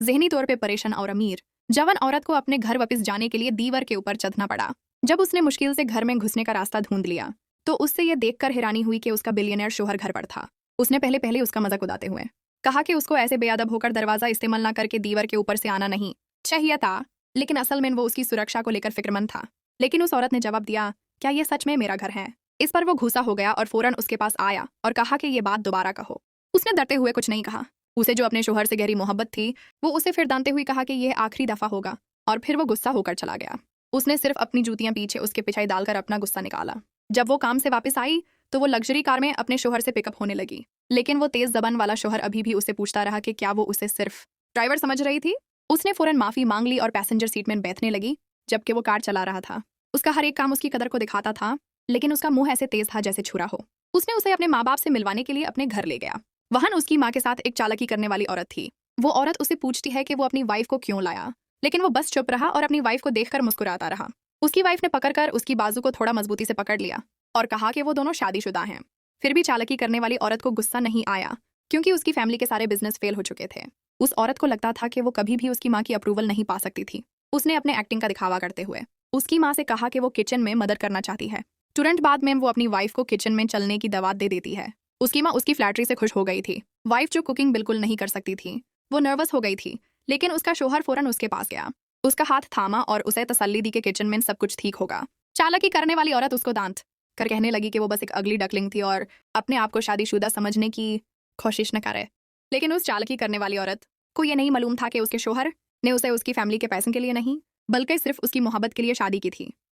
जहनी तौर पे परेशान और अमीर जवान औरत को अपने घर वापस जाने के लिए दीवार के ऊपर चढ़ना पड़ा। जब उसने मुश्किल से घर में घुसने का रास्ता ढूंढ लिया तो उससे यह देखकर हैरानी हुई कि उसका बिलियनर शोहर घर पर था। उसने पहले पहले उसका मजाक उड़ाते हुए कहा कि उसको ऐसे बेअदब होकर दरवाजा इस्तेमाल ना करके दीवार के ऊपर से आना नहीं चाहिए था, लेकिन असल में वो उसकी सुरक्षा को लेकर फिक्रमंद था। लेकिन उस औरत ने जवाब दिया, क्या ये सच में मेरा घर है? इस पर वो गुस्सा हो गया और फौरन उसके पास आया और कहा कि ये बात दोबारा कहो। उसने डरते हुए कुछ नहीं कहा। उसे जो अपने शोहर से गहरी मोहब्बत थी वो उसे फिर दानते हुए कहा कि यह आखिरी दफा होगा, और फिर वो गुस्सा होकर चला गया। उसने सिर्फ अपनी जूतियां पीछे उसके पिछाई डालकर अपना गुस्सा निकाला। जब वो काम से वापस आई तो वो लग्जरी कार में अपने शोहर से पिकअप होने लगी, लेकिन वो तेज जबान वाला शोहर अभी भी उसे पूछता रहा कि क्या वो उसे सिर्फ ड्राइवर समझ रही थी। उसने फौरन माफी मांग ली और पैसेंजर सीट में बैठने लगी, जबकि वो कार चला रहा था। उसका हर एक काम उसकी कदर को दिखाता था, लेकिन उसका मुंह ऐसे तेज था जैसे छुरा हो। उसने उसे अपने माँ बाप से मिलवाने के लिए अपने घर ले गया। वहां उसकी माँ के साथ एक चालाकी करने वाली औरत थी। वो औरत उसे पूछती है कि वो अपनी वाइफ को क्यों लाया, लेकिन वो बस चुप रहा और अपनी वाइफ को देखकर मुस्कुराता रहा। उसकी वाइफ ने पकड़कर उसकी बाजू को थोड़ा मजबूती से पकड़ लिया और कहा कि वो दोनों शादीशुदा हैं। फिर भी चालाकी करने वाली औरत को गुस्सा नहीं आया, क्योंकि उसकी फैमिली के सारे बिजनेस फेल हो चुके थे। उस औरत को लगता था कि वो कभी भी उसकी माँ की अप्रूवल नहीं पा सकती थी। उसने अपने एक्टिंग का दिखावा करते हुए उसकी माँ से कहा कि वो किचन में मदद करना चाहती है। तुरंत बाद में वो अपनी वाइफ को किचन में चलने की दावत दे देती है। उसकी माँ उसकी फ्लैटरी से खुश हो गई थी। वाइफ जो कुकिंग बिल्कुल नहीं कर सकती थी, वो नर्वस हो गई थी, लेकिन उसका शोहर फौरन उसके पास गया, उसका हाथ थामा और उसे तसल्ली दी कि किचन में सब कुछ ठीक होगा। चालाकी करने वाली औरत उसको डांट कर कहने लगी कि वो बस एक अगली डकलिंग थी और अपने आप को शादीशुदा समझने की कोशिश न करे। लेकिन उस चालाकी करने वाली औरत को यह नहीं मालूम था कि उसके शोहर ने उसे उसकी फैमिली के पैसों के लिए नहीं, बल्कि सिर्फ उसकी मोहब्बत के लिए शादी की थी।